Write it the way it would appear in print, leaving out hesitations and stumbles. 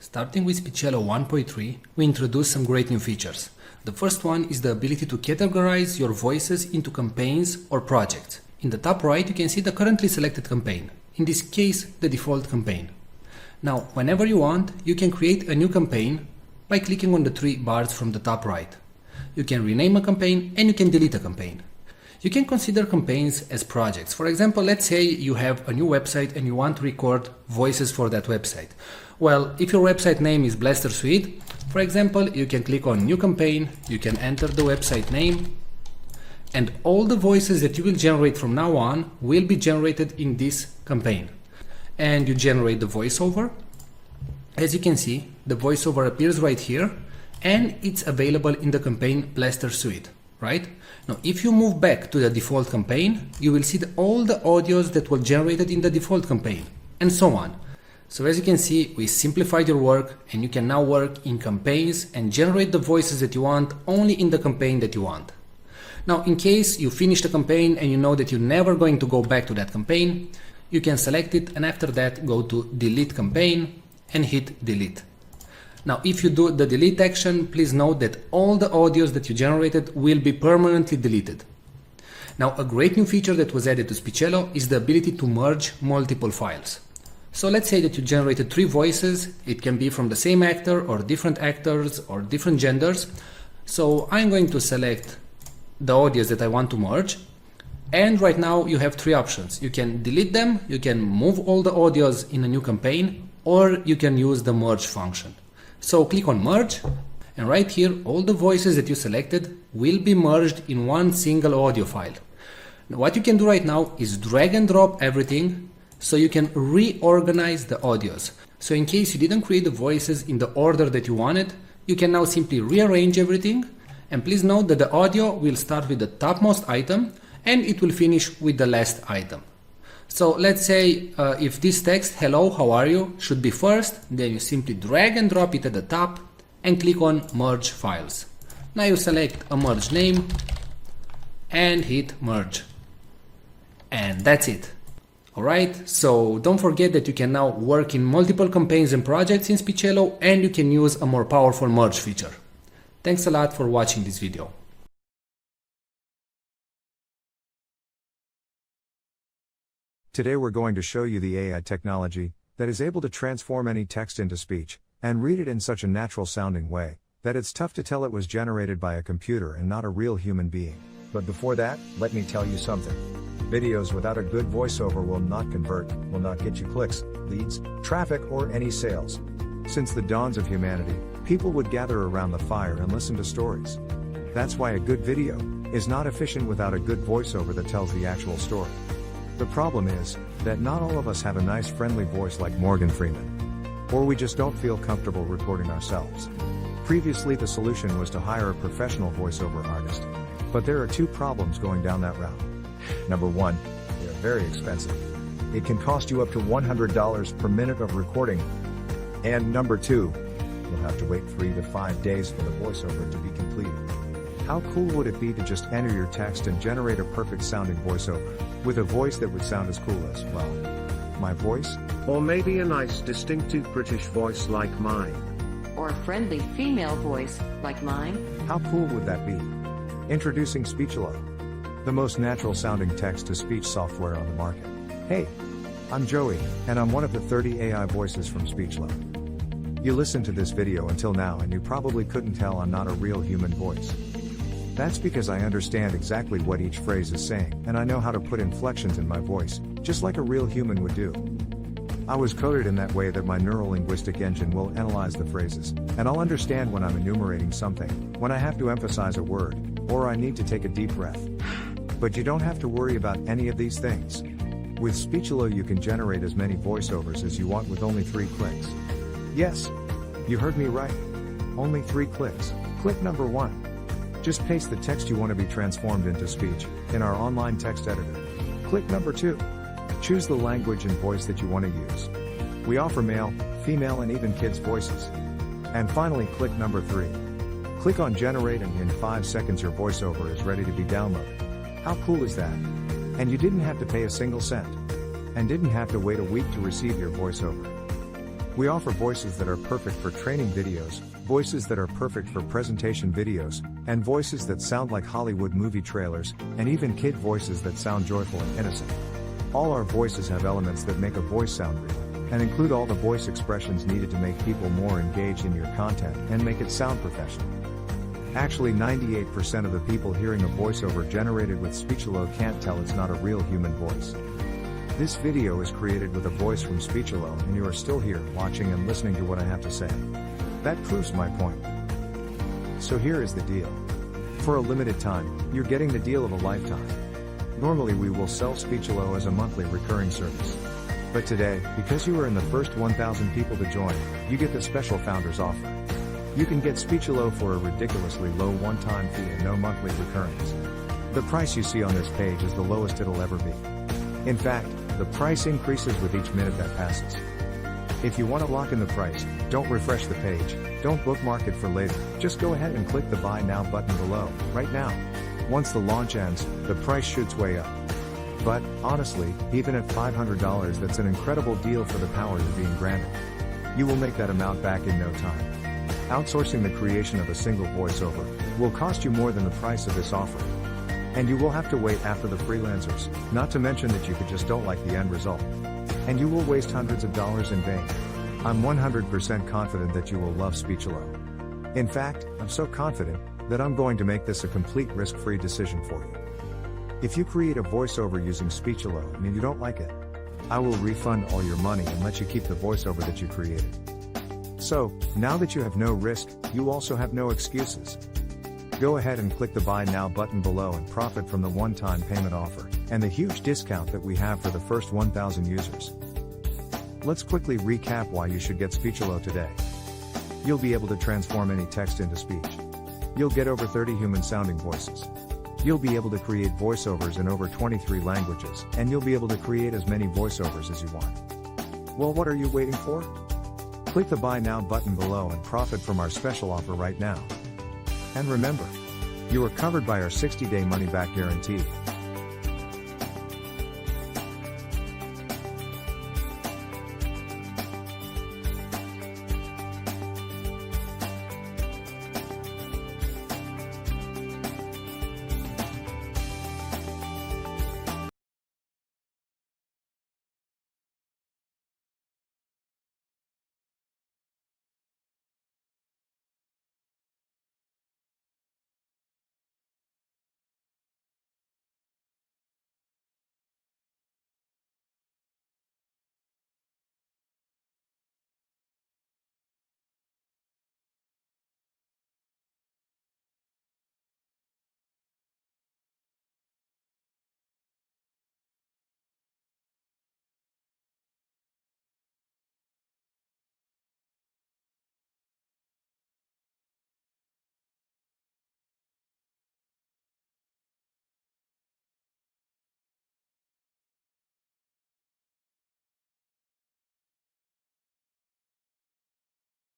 Starting with Speechelo 1.3, we introduced some great new features. The first one is the ability to categorize your voices into campaigns or projects. In the top right, you can see the currently selected campaign, in this case, the default campaign. Now, whenever you want, you can create a new campaign by clicking on the three bars from the top right. You can rename a campaign and you can delete a campaign. You can consider campaigns as projects. For example, let's say you have a new website and you want to record voices for that website. Well, if your website name is Blaster Suite, for example, you can click on New Campaign, you can enter the website name, and all the voices that you will generate from now on will be generated in this campaign. And you generate the voiceover. As you can see, the voiceover appears right here, and it's available in the campaign Blaster Suite, right? Now, if you move back to the default campaign, you will see all the audios that were generated in the default campaign, and so on. So as you can see, we simplified your work, and you can now work in campaigns and generate the voices that you want only in the campaign that you want. Now, in case you finish the campaign and you know that you're never going to go back to that campaign, you can select it and after that go to Delete Campaign and hit Delete. Now, if you do the delete action, please note that all the audios that you generated will be permanently deleted. Now, a great new feature that was added to Speechelo is the ability to merge multiple files. So let's say that you generated 3 voices. It can be from the same actor or different actors or different genders. So I'm going to select the audios that I want to merge. And right now you have 3 options. You can delete them, you can move all the audios in a new campaign, or you can use the merge function. So click on merge, and right here all the voices that you selected will be merged in one single audio file. Now, what you can do right now is drag and drop everything so you can reorganize the audios. So in case you didn't create the voices in the order that you wanted, you can now simply rearrange everything. And please note that the audio will start with the topmost item and it will finish with the last item. So let's say if this text, hello, how are you, should be first, then you simply drag and drop it at the top and click on merge files. Now you select a merge name and hit merge. And that's it. Alright, so don't forget that you can now work in multiple campaigns and projects in Speechelo, and you can use a more powerful merge feature. Thanks a lot for watching this video. Today we're going to show you the AI technology that is able to transform any text into speech and read it in such a natural sounding way that it's tough to tell it was generated by a computer and not a real human being. But before that, let me tell you something. Videos without a good voiceover will not convert, will not get you clicks, leads, traffic, or any sales. Since the dawns of humanity, people would gather around the fire and listen to stories. That's why a good video is not efficient without a good voiceover that tells the actual story. The problem is that not all of us have a nice friendly voice like Morgan Freeman. Or we just don't feel comfortable recording ourselves. Previously the solution was to hire a professional voiceover artist. But there are 2 problems going down that route. Number 1, they are very expensive. It can cost you up to $100 per minute of recording. And number 2, you'll have to wait 3 to 5 days for the voiceover to be completed. How cool would it be to just enter your text and generate a perfect sounding voiceover, with a voice that would sound as cool as, well, my voice? Or maybe a nice distinctive British voice like mine. Or a friendly female voice like mine. How cool would that be? Introducing Speechelo, the most natural sounding text-to-speech software on the market. Hey, I'm Joey, and I'm one of the 30 AI voices from Speechelo. You listened to this video until now and you probably couldn't tell I'm not a real human voice. That's because I understand exactly what each phrase is saying, and I know how to put inflections in my voice, just like a real human would do. I was coded in that way that my neurolinguistic engine will analyze the phrases, and I'll understand when I'm enumerating something, when I have to emphasize a word, or I need to take a deep breath. But you don't have to worry about any of these things. With Speechelo you can generate as many voiceovers as you want with only 3 clicks. Yes, you heard me right. Only 3 clicks. Click number 1. Just paste the text you want to be transformed into speech in our online text editor. Click number 2. Choose the language and voice that you want to use. We offer male, female, and even kids' voices. And finally, click number 3. Click on generate and in 5 seconds your voiceover is ready to be downloaded. How cool is that? And you didn't have to pay a single cent. And didn't have to wait a week to receive your voiceover. We offer voices that are perfect for training videos, voices that are perfect for presentation videos, and voices that sound like Hollywood movie trailers, and even kid voices that sound joyful and innocent. All our voices have elements that make a voice sound real, and include all the voice expressions needed to make people more engaged in your content and make it sound professional. Actually, 98% of the people hearing a voiceover generated with Speechelo can't tell it's not a real human voice. This video is created with a voice from Speechelo, and you are still here watching and listening to what I have to say. That proves my point. So here is the deal. For a limited time, you're getting the deal of a lifetime. Normally we will sell Speechelo as a monthly recurring service. But today, because you are in the first 1,000 people to join, you get the special founders offer. You can get Speechelo for a ridiculously low one-time fee and no monthly recurrings. The price you see on this page is the lowest it'll ever be. In fact, the price increases with each minute that passes. If you want to lock in the price, don't refresh the page, don't bookmark it for later, just go ahead and click the Buy Now button below, right now. Once the launch ends, the price shoots way up. But, honestly, even at $500 that's an incredible deal for the power you're being granted. You will make that amount back in no time. Outsourcing the creation of a single voiceover will cost you more than the price of this offer. And you will have to wait after the freelancers, not to mention that you just don't like the end result. And you will waste hundreds of dollars in vain. I'm 100% confident that you will love Speechelo. In fact, I'm so confident that I'm going to make this a complete risk-free decision for you. If you create a voiceover using Speechelo and you don't like it, I will refund all your money and let you keep the voiceover that you created. So, now that you have no risk, you also have no excuses. Go ahead and click the Buy Now button below and profit from the one-time payment offer, and the huge discount that we have for the first 1,000 users. Let's quickly recap why you should get Speechelo today. You'll be able to transform any text into speech. You'll get over 30 human-sounding voices. You'll be able to create voiceovers in over 23 languages, and you'll be able to create as many voiceovers as you want. Well, what are you waiting for? Click the Buy Now button below and profit from our special offer right now. And remember, you are covered by our 60-day money-back guarantee.